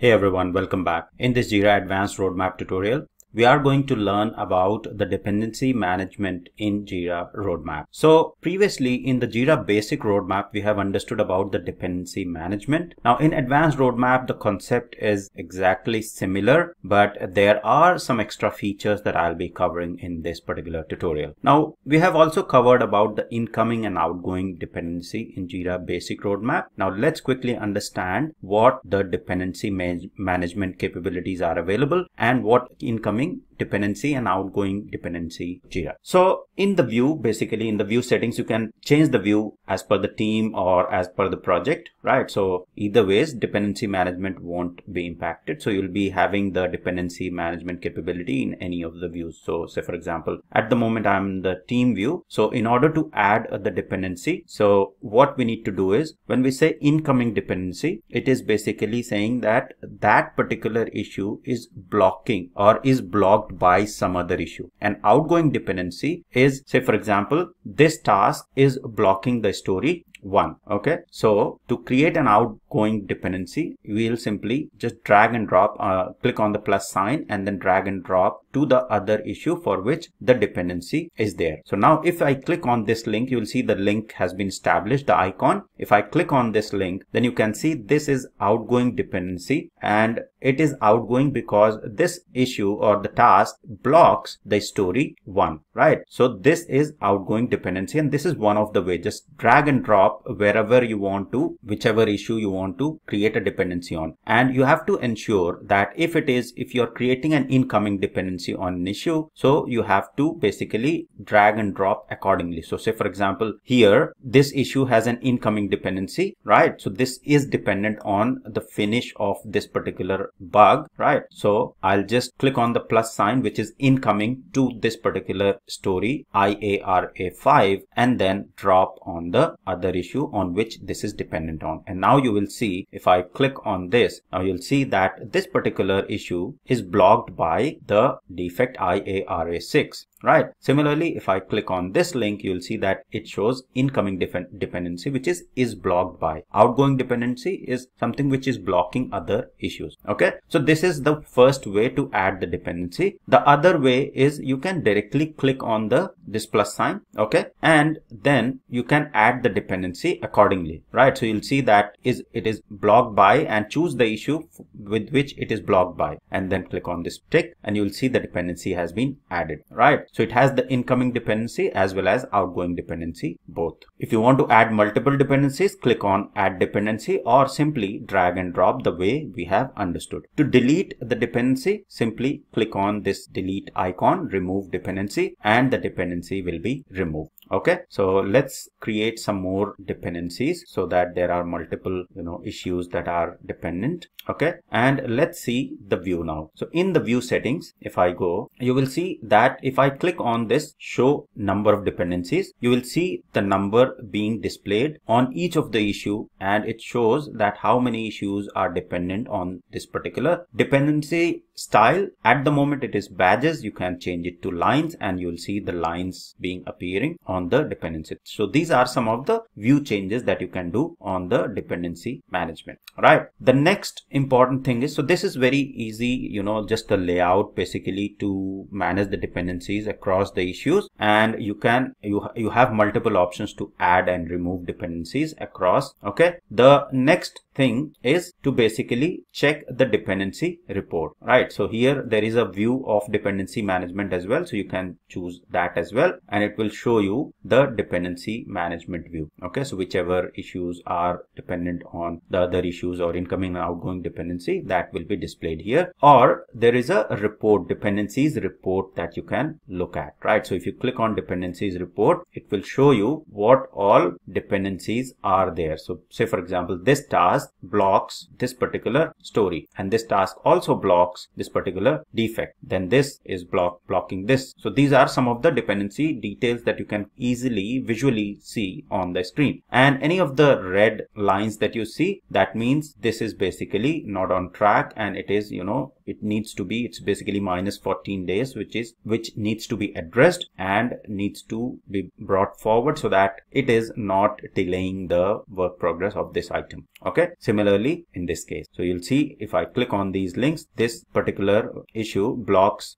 Hey everyone, welcome back. In this Jira Advanced Roadmap tutorial, we are going to learn about the dependency management in Jira Roadmap. So previously in the Jira basic roadmap, we have understood about the dependency management. Now in Advanced Roadmap, the concept is exactly similar, but there are some extra features that I'll be covering in this particular tutorial. Now we have also covered about the incoming and outgoing dependency in Jira basic roadmap. Now let's quickly understand what the dependency management capabilities are available and what incoming dependency and outgoing dependency Jira. So in the view, basically in the view settings, you can change the view as per the team or as per the project, right? So either ways, dependency management won't be impacted. So you'll be having the dependency management capability in any of the views. So say for example, at the moment I'm in the team view. So in order to add the dependency, so what we need to do is when we say incoming dependency, it is basically saying that that particular issue is blocking or is blocked by some other issue. An outgoing dependency is, say for example, this task is blocking the story 1. Okay, so to create an outgoing dependency, we'll simply just drag and drop, click on the plus sign and then drag and drop to the other issue for which the dependency is there. So now if I click on this link, you will see the link has been established, the icon. If I click on this link, then you can see this is outgoing dependency, and it is outgoing because this issue or the task blocks the story 1, right? So this is outgoing dependency, and this is one of the ways. Just drag and drop wherever you want to, whichever issue you want to create a dependency on. And you have to ensure that if you're creating an incoming dependency on an issue, so you have to basically drag and drop accordingly. So say for example, here this issue has an incoming dependency, right? So this is dependent on the finish of this particular bug, right? So I'll just click on the plus sign, which is incoming to this particular story IARA5, and then drop on the other issue on which this is dependent on. And now you will see, if I click on this, now you'll see that this particular issue is blocked by the defect IARA6, right? Similarly, if I click on this link, you'll see that it shows incoming dependency, which is blocked by. Outgoing dependency is something which is blocking other issues. Okay, so this is the first way to add the dependency. The other way is you can directly click on this plus sign, okay, and then you can add the dependency accordingly, right? So you'll see that it is blocked by, and choose the issue with which it is blocked by, and then click on this tick, and you'll see the dependency has been added, right? So it has the incoming dependency as well as outgoing dependency both. If you want to add multiple dependencies, click on add dependency, or simply drag and drop the way we have understood. To delete the dependency, simply click on this delete icon, remove dependency, and the dependency will be removed. Okay, so let's create some more dependencies so that there are multiple issues that are dependent. Okay, and let's see the view now. So in the view settings, if I go, you will see that if I click on this show number of dependencies, you will see the number being displayed on each of the issue, and it shows that how many issues are dependent on this particular dependency style. At the moment it is badges. You can change it to lines, and you'll see the lines being appearing on the dependency. So these are some of the view changes that you can do on the dependency management, right? The next important thing is, so this is very easy, just the layout basically to manage the dependencies across the issues, and you have multiple options to add and remove dependencies across. Okay, the next thing is to basically check the dependency report, right? So here there is a view of dependency management as well, so you can choose that as well, and it will show you the dependency management view. Okay, so whichever issues are dependent on the other issues or incoming and outgoing dependency, that will be displayed here. Or there is a report, dependencies report, that you can look at, right? So if you click on dependencies report, it will show you what all dependencies are there. So say for example, this task blocks this particular story, and this task also blocks this particular defect, then this is blocking this. So these are some of the dependency details that you can easily visually see on the screen. And any of the red lines that you see, that means this is basically not on track, and it is, it needs to be, it's basically minus 14 days, which needs to be addressed and needs to be brought forward so that it is not delaying the work progress of this item. Okay, similarly in this case, so you'll see if I click on these links, this particular issue blocks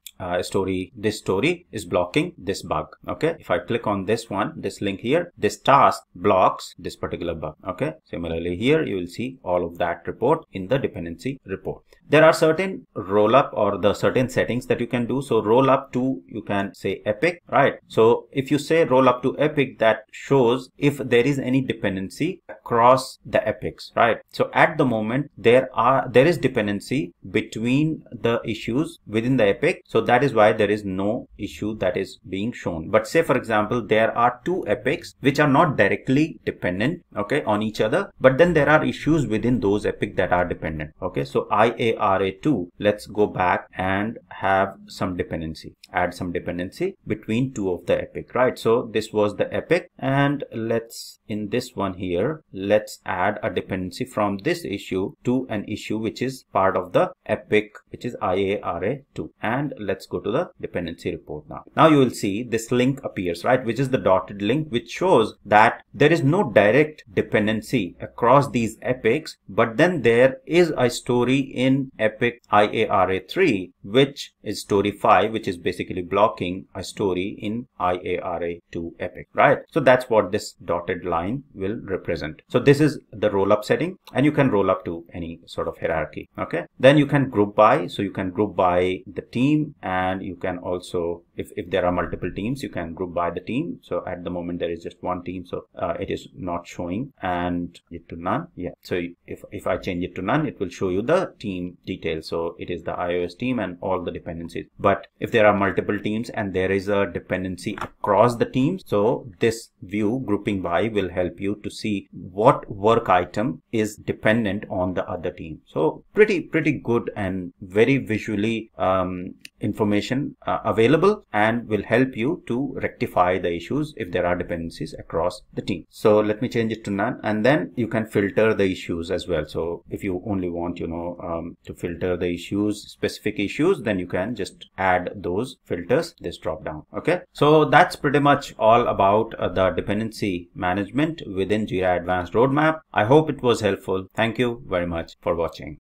this story is blocking this bug. Okay, if I click on this one, this link here, this task blocks this particular bug. Okay, similarly here you will see all of that report in the dependency report. There are certain roll up or the certain settings that you can do. So roll up to, you can say epic, right? So if you say roll up to epic, that shows if there is any dependency across the epics, right? So at the moment there is dependency between the issues within the epic, so that is why there is no issue that is being shown. But say for example there are two epics which are not directly dependent, okay, on each other, but then there are issues within those epic that are dependent. Okay, so IARA2, let's go back and have some dependency, add some dependency between two of the epic, right? So this was the epic, and let's, in this one here, let's add a dependency from this issue to an issue which is part of the epic, which is IARA2, and let's go to the dependency report now. Now you will see this link appears, right, which is the dotted link, which shows that there is no direct dependency across these epics, but then there is a story in epic IARA3, which is story 5, which is basically blocking a story in IARA2 epic, right? So that's what this dotted line will represent. So this is the roll up setting, and you can roll up to any sort of hierarchy. Okay, then you can group by, so you can group by the team, and you can also, if there are multiple teams, you can group by the team. So at the moment there is just one team, so it is not showing, and it to none. Yeah, so if I change it to none, it will show you the team details. So it is the iOS team and all the dependencies. But if there are multiple teams and there is a dependency across the teams, so this view grouping by will help you to see what work item is dependent on the other team. So pretty good and very visually information available, and will help you to rectify the issues if there are dependencies across the team. So let me change it to none, and then you can filter the issues as well. So if you only want, to filter the issues, specific issues, then you can just add those filters, this drop down. Okay, so that's pretty much all about the dependency management within Jira Advanced Roadmap. I hope it was helpful. Thank you very much for watching.